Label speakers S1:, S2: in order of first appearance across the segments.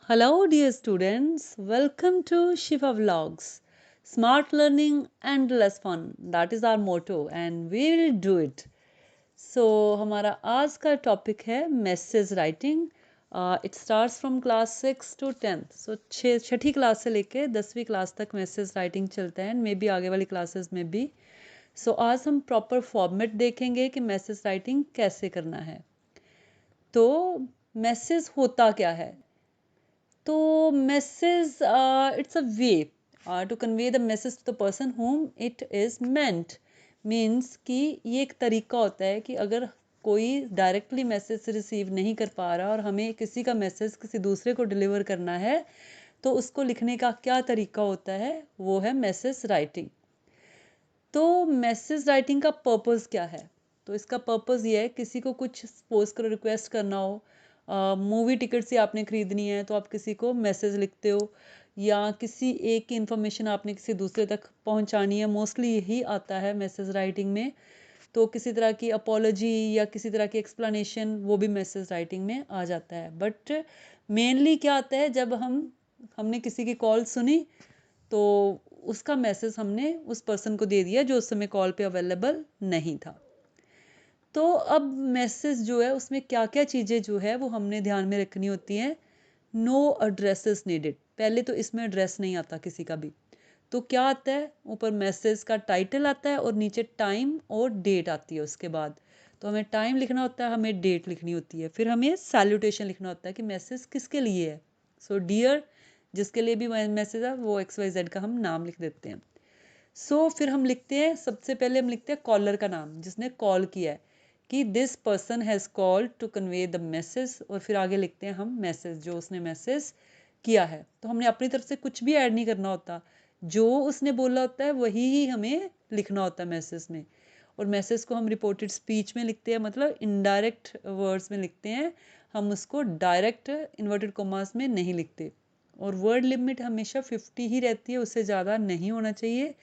S1: Hello, dear students. Welcome to Shiva Vlogs. Smart learning and less fun. That is our motto, and we will do it. So, हमारा आज का topic है message writing. It starts from class 6 to 10th. So Chhathi class से लेके 10वीं class तक message writing चलता है, एंड मे बी आगे वाली क्लासेस में भी. सो आज हम प्रॉपर फॉर्मेट देखेंगे कि मैसेज राइटिंग कैसे करना है. तो मैसेज होता क्या है? तो message it's a way to convey the message to the person whom it is meant. Means कि ये एक तरीका होता है कि अगर कोई डायरेक्टली मैसेज रिसीव नहीं कर पा रहा और हमें किसी का मैसेज किसी दूसरे को डिलीवर करना है, तो उसको लिखने का क्या तरीका होता है, वो है मैसेज राइटिंग. तो मैसेज राइटिंग का पर्पस क्या है? तो इसका पर्पस ये है, किसी को कुछ सपोज करो रिक्वेस्ट करना हो, मूवी टिकट ही आपने खरीदनी है तो आप किसी को मैसेज लिखते हो, या किसी एक की इन्फॉर्मेशन आपने किसी दूसरे तक पहुंचानी है, मोस्टली यही आता है मैसेज राइटिंग में. तो किसी तरह की अपॉलॉजी या किसी तरह की एक्सप्लेनेशन, वो भी मैसेज राइटिंग में आ जाता है. बट मेनली क्या आता है, जब हमने किसी की कॉल सुनी तो उसका मैसेज हमने उस पर्सन को दे दिया जो उस समय कॉल पे अवेलेबल नहीं था. तो अब मैसेज जो है उसमें क्या क्या चीज़ें जो है वो हमने ध्यान में रखनी होती हैं. No addresses needed. पहले तो इसमें एड्रेस नहीं आता किसी का भी. तो क्या आता है, ऊपर मैसेज का टाइटल आता है और नीचे टाइम और डेट आती है उसके बाद. तो हमें टाइम लिखना होता है, हमें डेट लिखनी होती है, फिर हमें सैल्यूटेशन लिखना होता है कि मैसेज किसके लिए है. सो डियर, जिसके लिए भी मैसेज है वो XYZ का हम नाम लिख देते हैं. फिर हम लिखते हैं, सबसे पहले हम लिखते हैं कॉलर का नाम जिसने कॉल किया है, कि this person has called to convey the message, और फिर आगे लिखते हैं हम मैसेज जो उसने मैसेज किया है. तो हमने अपनी तरफ से कुछ भी ऐड नहीं करना होता, जो उसने बोला होता है वही ही हमें लिखना होता है मैसेज में. और मैसेज को हम रिपोर्टेड स्पीच में लिखते हैं, मतलब इनडायरेक्ट वर्ड्स में लिखते हैं. हम उसको डायरेक्ट इन्वर्टेड कोमास में नहीं लिखते. और वर्ड लिमिट हमेशा 50 ही रहती है, उससे ज़्यादा नहीं होना चाहिए.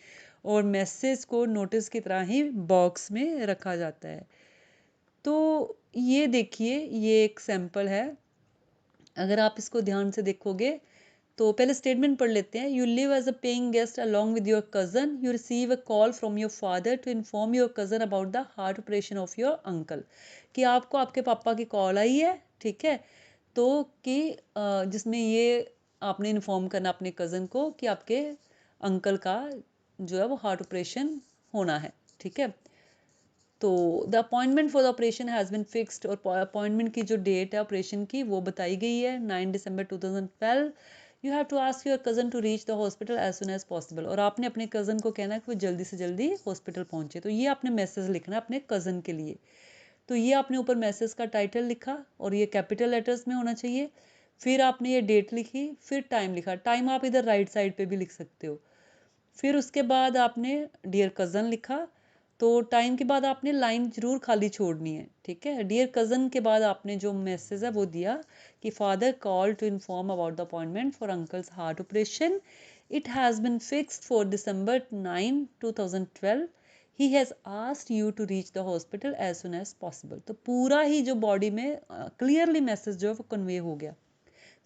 S1: और मैसेज को नोटिस की तरह ही बॉक्स में रखा जाता है. तो ये देखिए, ये एक सैंपल है. अगर आप इसको ध्यान से देखोगे तो पहले स्टेटमेंट पढ़ लेते हैं. You live as a paying guest along with your cousin. You receive a call from your father to inform your cousin about the heart operation of your uncle. कि आपको आपके पापा की कॉल आई है, ठीक है, तो कि जिसमें ये आपने इन्फॉर्म करना अपने कज़न को कि आपके अंकल का जो है वो हार्ट ऑपरेशन होना है, ठीक है. तो the appointment for the operation has been fixed, और अपॉइंटमेंट की जो डेट है ऑपरेशन की वो बताई गई है 9 दिसंबर 2012. You have to ask your cousin to reach the hospital as soon as possible. और आपने अपने कज़न को कहना है कि वो जल्दी से जल्दी हॉस्पिटल पहुंचे. तो ये आपने मैसेज लिखना है अपने कज़न के लिए. तो ये आपने ऊपर मैसेज का टाइटल लिखा और ये कैपिटल लेटर्स में होना चाहिए. फिर आपने ये डेट लिखी, फिर टाइम लिखा. टाइम आप इधर राइट साइड पे भी लिख सकते हो. फिर उसके बाद आपने डियर कज़न लिखा. तो टाइम के बाद आपने लाइन जरूर खाली छोड़नी है, ठीक है. डियर कज़न के बाद आपने जो मैसेज है वो दिया कि father call to inform about the appointment for uncle's heart operation. It has been fixed for December 9, 2012. He has asked you to reach the hospital as soon as possible. तो पूरा ही जो बॉडी में clearly message जो है वो convey हो गया.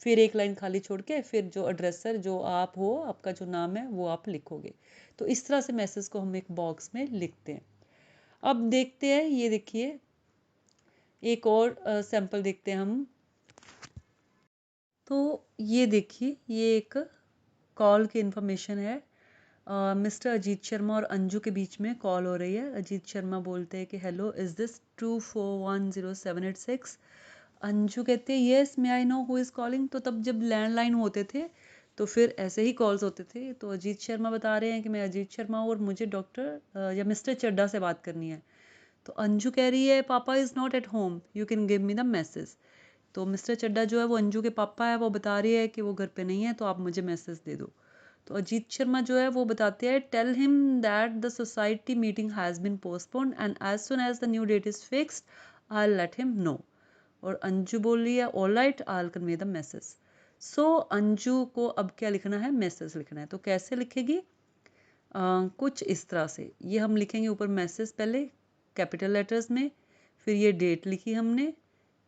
S1: फिर एक लाइन खाली छोड़ के फिर जो एड्रेसर जो आप हो, आपका जो नाम है वो आप लिखोगे. तो इस तरह से मैसेज को हम एक बॉक्स में लिखते हैं. अब देखते हैं, ये देखिए एक और सैंपल देखते हैं हम. तो ये देखिए, ये एक कॉल की इन्फॉर्मेशन है. मिस्टर अजीत शर्मा और अंजू के बीच में कॉल हो रही है. अजीत शर्मा बोलते हैं कि हेलो, इज़ दिस 2410786. अंजू कहते हैं yes, may I know who is calling. तो तब जब लैंडलाइन होते थे तो फिर ऐसे ही कॉल्स होते थे. तो अजीत शर्मा बता रहे हैं कि मैं अजीत शर्मा हूँ और मुझे डॉक्टर या मिस्टर चड्डा से बात करनी है. तो अंजू कह रही है पापा is not at home, you can give me the message. तो मिस्टर चड्डा जो है वो अंजू के पापा है, वो बता रही है कि वो घर पे नहीं है, तो आप मुझे मैसेज दे दो. तो अजीत शर्मा जो है वो बताते हैं tell him that the society meeting has been postponed and as soon as the new date is fixed I will let him know. और अंजू बोल रही है all right, I will convey the message. Anju को अब क्या लिखना है, मैसेज लिखना है. तो कैसे लिखेगी, कुछ इस तरह से. ये हम लिखेंगे ऊपर मैसेज पहले कैपिटल लेटर्स में, फिर ये डेट लिखी हमने,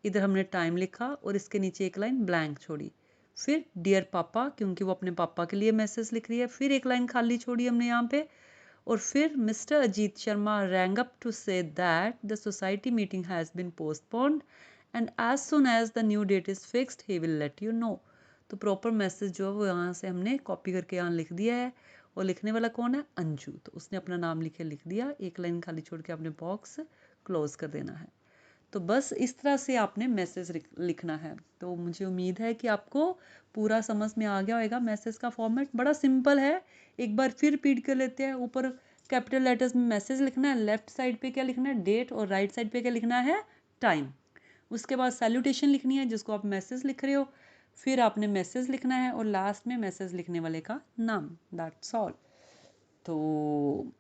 S1: इधर हमने टाइम लिखा और इसके नीचे एक लाइन ब्लैंक छोड़ी. फिर डियर पापा, क्योंकि वो अपने पापा के लिए मैसेज लिख रही है, फिर एक लाइन खाली छोड़ी हमने यहाँ पे, और फिर mister Ajit Sharma rang up to say that the society meeting has been postponed and as soon as the new date is fixed he will let you know। तो प्रॉपर मैसेज जो है वो यहाँ से हमने कॉपी करके यहाँ लिख दिया है, और लिखने वाला कौन है, अंजू, तो उसने अपना नाम लिख दिया, एक लाइन खाली छोड़ के अपने बॉक्स क्लोज कर देना है। तो बस इस तरह से आपने मैसेज लिखना है। तो मुझे उम्मीद है कि आपको पूरा समझ में आ गया होगा। मैसेज का फॉर्मेट बड़ा सिंपल है, एक बार फिर रिपीट कर लेते हैं। ऊपर कैपिटल लेटर्स में मैसेज लिखना है, लेफ्ट साइड पे क्या लिखना है, डेट, और राइट साइड पे क्या लिखना है, टाइम। उसके बाद सैल्यूटेशन लिखनी है जिसको आप मैसेज लिख रहे हो, फिर आपने मैसेज लिखना है, और लास्ट में मैसेज लिखने वाले का नाम। That's all. तो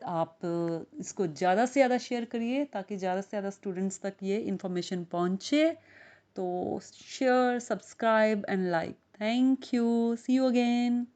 S1: आप इसको ज़्यादा से ज़्यादा शेयर करिए ताकि ज़्यादा से ज़्यादा स्टूडेंट्स तक ये इन्फॉर्मेशन पहुँचे। तो share, subscribe and like. Thank you, see you again.